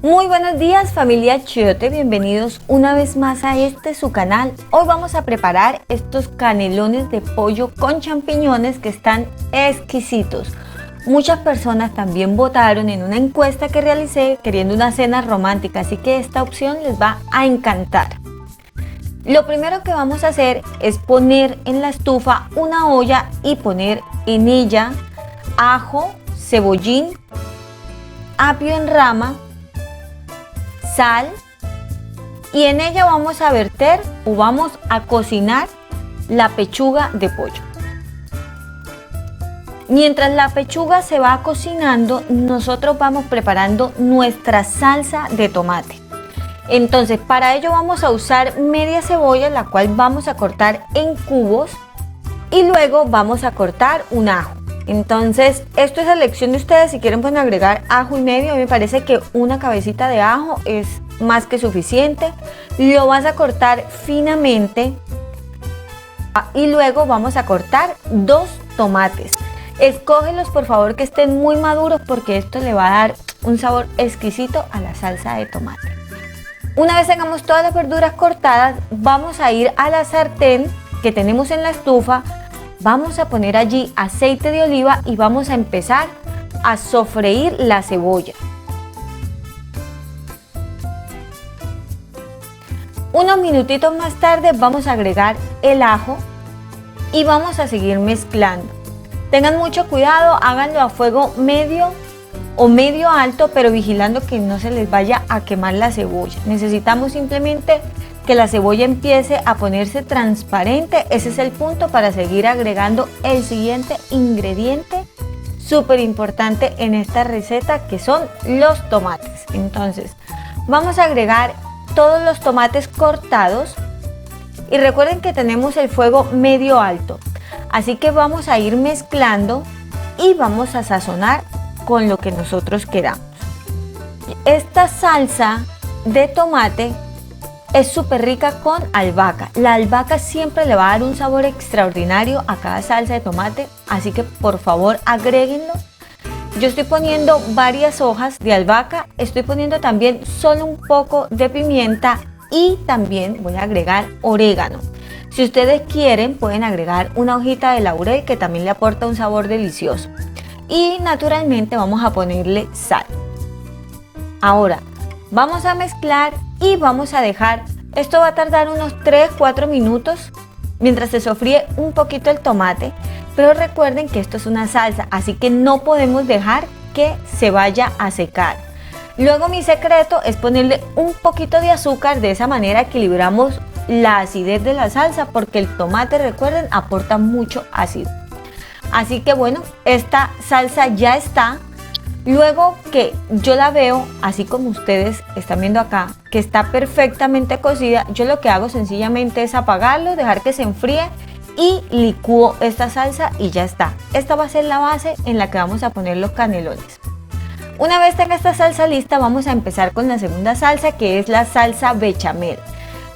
Muy buenos días, familia Chiote, bienvenidos una vez más a su canal. Hoy vamos a preparar estos canelones de pollo con champiñones que están exquisitos. Muchas personas también votaron en una encuesta que realicé queriendo una cena romántica, así que esta opción les va a encantar. Lo primero que vamos a hacer es poner en la estufa una olla y poner en ella ajo, cebollín, apio en rama, sal, y en ella vamos a verter o vamos a cocinar la pechuga de pollo. Mientras la pechuga se va cocinando, nosotros vamos preparando nuestra salsa de tomate. Entonces, para ello vamos a usar media cebolla, la cual vamos a cortar en cubos, y luego vamos a cortar un ajo. Entonces, esto es elección de ustedes, si quieren pueden agregar ajo y medio. A mí me parece que una cabecita de ajo es más que suficiente. Lo vas a cortar finamente y luego vamos a cortar 2 tomates. Escógelos por favor que estén muy maduros, porque esto le va a dar un sabor exquisito a la salsa de tomate. Una vez tengamos todas las verduras cortadas, vamos a ir a la sartén que tenemos en la estufa. Vamos a poner allí aceite de oliva y vamos a empezar a sofreír la cebolla. Unos minutitos más tarde vamos a agregar el ajo y vamos a seguir mezclando. Tengan mucho cuidado, háganlo a fuego medio o medio alto, pero vigilando que no se les vaya a quemar la cebolla. Necesitamos simplemente que la cebolla empiece a ponerse transparente. Ese es el punto para seguir agregando el siguiente ingrediente súper importante en esta receta, que son los tomates. Entonces vamos a agregar todos los tomates cortados y recuerden que tenemos el fuego medio alto, así que vamos a ir mezclando y vamos a sazonar con lo que nosotros queramos. Esta salsa de tomate es súper rica con albahaca. La albahaca siempre le va a dar un sabor extraordinario a cada salsa de tomate, así que por favor agréguenlo. Yo estoy poniendo varias hojas de albahaca, estoy poniendo también solo un poco de pimienta y también voy a agregar orégano. Si ustedes quieren pueden agregar una hojita de laurel, que también le aporta un sabor delicioso. Y naturalmente vamos a ponerle sal. Ahora vamos a mezclar y vamos a dejar, esto va a tardar unos 3-4 minutos mientras se sofríe un poquito el tomate, pero recuerden que esto es una salsa, así que no podemos dejar que se vaya a secar. Luego mi secreto es ponerle un poquito de azúcar, de esa manera equilibramos la acidez de la salsa, porque el tomate, recuerden, aporta mucho ácido. Así que bueno, esta salsa ya está. Luego que yo la veo, así como ustedes están viendo acá, que está perfectamente cocida, yo lo que hago sencillamente es apagarlo, dejar que se enfríe y licúo esta salsa y ya está. Esta va a ser la base en la que vamos a poner los canelones. Una vez tenga esta salsa lista, vamos a empezar con la segunda salsa, que es la salsa bechamel.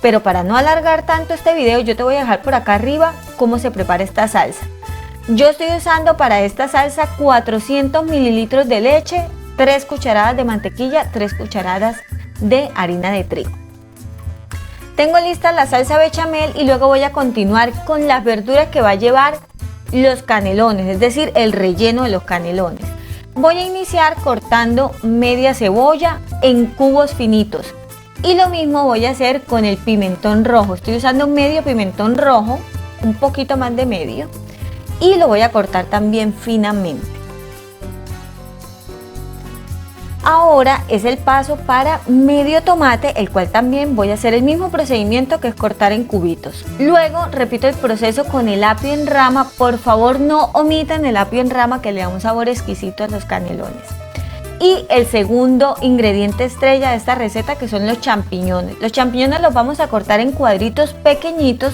Pero para no alargar tanto este video, yo te voy a dejar por acá arriba cómo se prepara esta salsa. Yo estoy usando para esta salsa 400 mililitros de leche, 3 cucharadas de mantequilla, 3 cucharadas de harina de trigo. Tengo lista la salsa bechamel y luego voy a continuar con las verduras que va a llevar los canelones, es decir, el relleno de los canelones. Voy a iniciar cortando media cebolla en cubos finitos y lo mismo voy a hacer con el pimentón rojo. Estoy usando medio pimentón rojo, un poquito más de medio, y lo voy a cortar también finamente. Ahora es el paso para medio tomate, el cual también voy a hacer el mismo procedimiento, que es cortar en cubitos. Luego repito el proceso con el apio en rama. Por favor no omitan el apio en rama, que le da un sabor exquisito a los canelones. Y el segundo ingrediente estrella de esta receta, que son los champiñones. Los champiñones los vamos a cortar en cuadritos pequeñitos,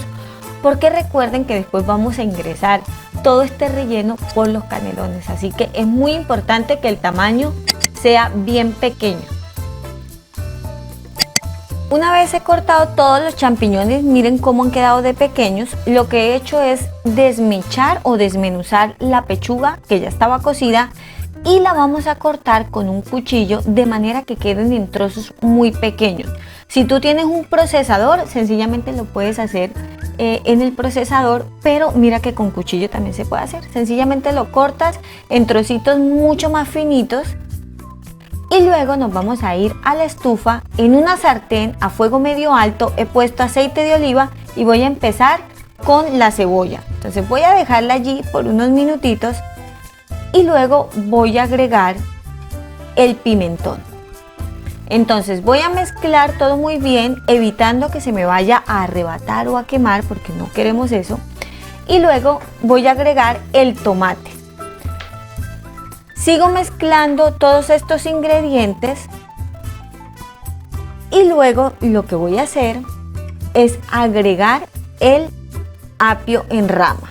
porque recuerden que después vamos a ingresar todo este relleno por los canelones, así que es muy importante que el tamaño sea bien pequeño. Una vez he cortado todos los champiñones, miren cómo han quedado de pequeños. Lo que he hecho es desmechar o desmenuzar la pechuga que ya estaba cocida y la vamos a cortar con un cuchillo de manera que queden en trozos muy pequeños. Si tú tienes un procesador, sencillamente lo puedes hacer en el procesador, pero mira que con cuchillo también se puede hacer. Sencillamente lo cortas en trocitos mucho más finitos y luego nos vamos a ir a la estufa. En una sartén a fuego medio alto he puesto aceite de oliva y voy a empezar con la cebolla. Entonces voy a dejarla allí por unos minutitos y luego voy a agregar el pimentón. Entonces voy a mezclar todo muy bien, evitando que se me vaya a arrebatar o a quemar, porque no queremos eso. Y luego voy a agregar el tomate. Sigo mezclando todos estos ingredientes y luego lo que voy a hacer es agregar el apio en rama.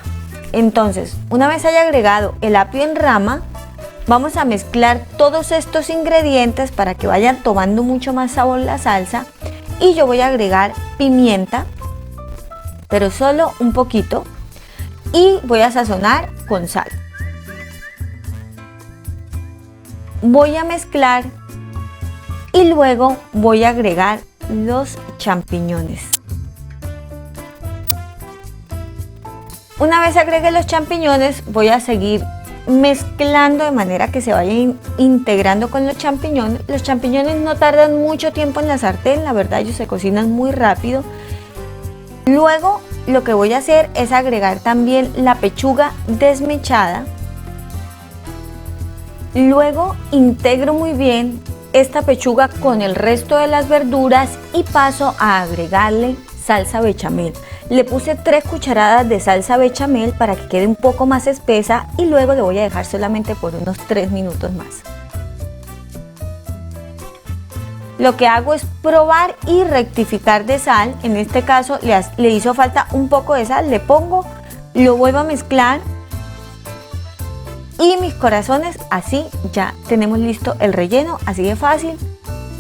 Entonces, una vez haya agregado el apio en rama, vamos a mezclar todos estos ingredientes para que vayan tomando mucho más sabor la salsa. Y yo voy a agregar pimienta, pero solo un poquito, y voy a sazonar con sal. Voy a mezclar y luego voy a agregar los champiñones. Una vez agregue los champiñones, voy a seguir mezclando de manera que se vayan integrando con los champiñones. Los champiñones no tardan mucho tiempo en la sartén, la verdad ellos se cocinan muy rápido. Luego lo que voy a hacer es agregar también la pechuga desmechada. Luego integro muy bien esta pechuga con el resto de las verduras y paso a agregarle salsa bechamel. Le puse 3 cucharadas de salsa bechamel para que quede un poco más espesa y luego le voy a dejar solamente por unos 3 minutos más. Lo que hago es probar y rectificar de sal. En este caso le hizo falta un poco de sal, le pongo, lo vuelvo a mezclar y mis corazones, así ya tenemos listo el relleno, así de fácil.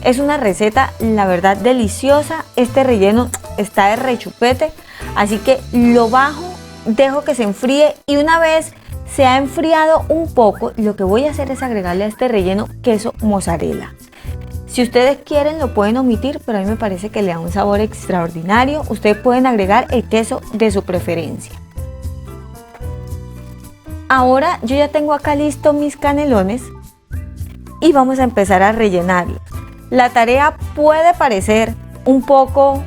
Es una receta, la verdad, deliciosa. Este relleno está de rechupete, así que lo bajo, dejo que se enfríe y una vez se ha enfriado un poco, lo que voy a hacer es agregarle a este relleno queso mozzarella. Si ustedes quieren lo pueden omitir, pero a mí me parece que le da un sabor extraordinario. Ustedes pueden agregar el queso de su preferencia. Ahora yo ya tengo acá listo mis canelones y vamos a empezar a rellenarlos. La tarea puede parecer un poco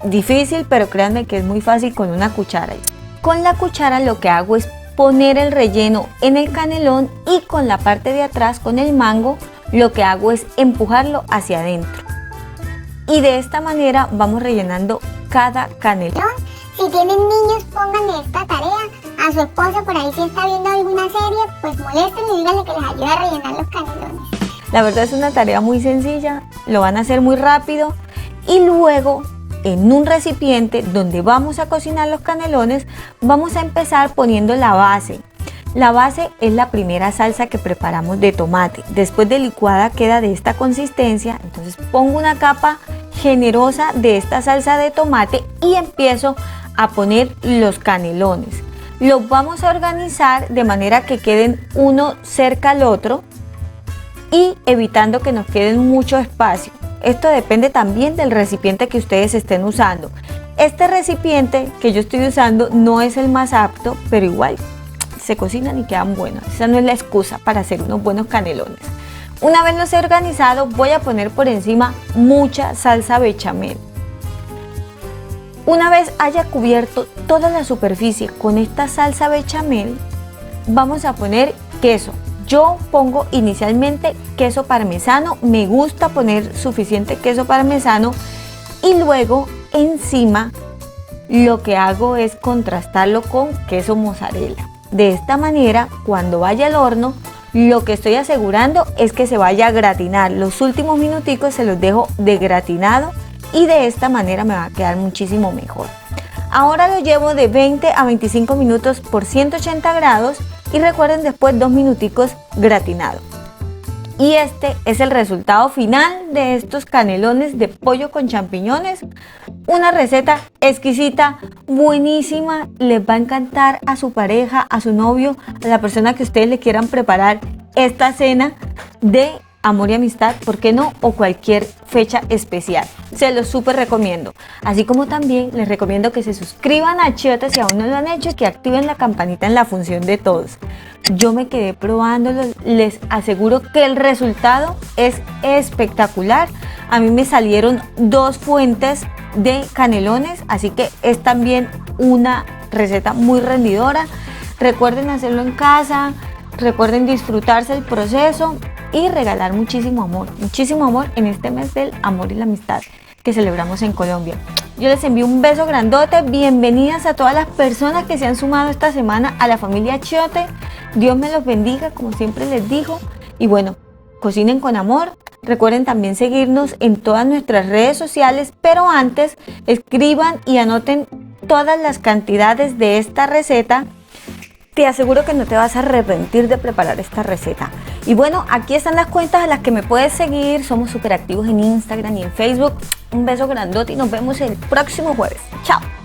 difícil, pero créanme que es muy fácil con una cuchara. Con la cuchara lo que hago es poner el relleno en el canelón y con la parte de atrás, con el mango, lo que hago es empujarlo hacia adentro. Y de esta manera vamos rellenando cada canelón. Si tienen niños, pónganle esta tarea a su esposo por ahí. Si está viendo alguna serie, pues moléstenle y díganle que les ayude a rellenar los canelones. La verdad es una tarea muy sencilla, lo van a hacer muy rápido y luego en un recipiente donde vamos a cocinar los canelones vamos a empezar poniendo la base. La base es la primera salsa que preparamos de tomate. Después de licuada queda de esta consistencia, entonces pongo una capa generosa de esta salsa de tomate y empiezo a poner los canelones. Los vamos a organizar de manera que queden uno cerca al otro y evitando que nos queden mucho espacio. Esto depende también del recipiente que ustedes estén usando. Este recipiente que yo estoy usando no es el más apto, pero igual se cocinan y quedan buenos. Esa no es la excusa para hacer unos buenos canelones. Una vez los he organizado, voy a poner por encima mucha salsa bechamel. Una vez haya cubierto toda la superficie con esta salsa bechamel, vamos a poner queso. Yo pongo inicialmente queso parmesano, me gusta poner suficiente queso parmesano y luego encima lo que hago es contrastarlo con queso mozzarella. De esta manera, cuando vaya al horno, lo que estoy asegurando es que se vaya a gratinar. Los últimos minuticos se los dejo de gratinado y de esta manera me va a quedar muchísimo mejor. Ahora lo llevo de 20 a 25 minutos por 180 grados y recuerden después 2 minuticos gratinado. Y este es el resultado final de estos canelones de pollo con champiñones. Una receta exquisita, buenísima, les va a encantar a su pareja, a su novio, a la persona que ustedes le quieran preparar esta cena de amor y amistad, ¿por qué no? O cualquier fecha especial. Se los súper recomiendo. Así como también les recomiendo que se suscriban a Chiote si aún no lo han hecho y que activen la campanita en la función de todos. Yo me quedé probándolo, les aseguro que el resultado es espectacular. A mí me salieron 2 fuentes de canelones, así que es también una receta muy rendidora. Recuerden hacerlo en casa, recuerden disfrutarse el proceso y regalar muchísimo amor en este mes del amor y la amistad que celebramos en Colombia. Yo les envío un beso grandote, bienvenidas a todas las personas que se han sumado esta semana a la familia Chiote. Dios me los bendiga, como siempre les digo, y bueno, cocinen con amor. Recuerden también seguirnos en todas nuestras redes sociales, pero antes escriban y anoten todas las cantidades de esta receta. Te aseguro que no te vas a arrepentir de preparar esta receta. Y bueno, aquí están las cuentas a las que me puedes seguir. Somos súper activos en Instagram y en Facebook. Un beso grandote y nos vemos el próximo jueves. Chao.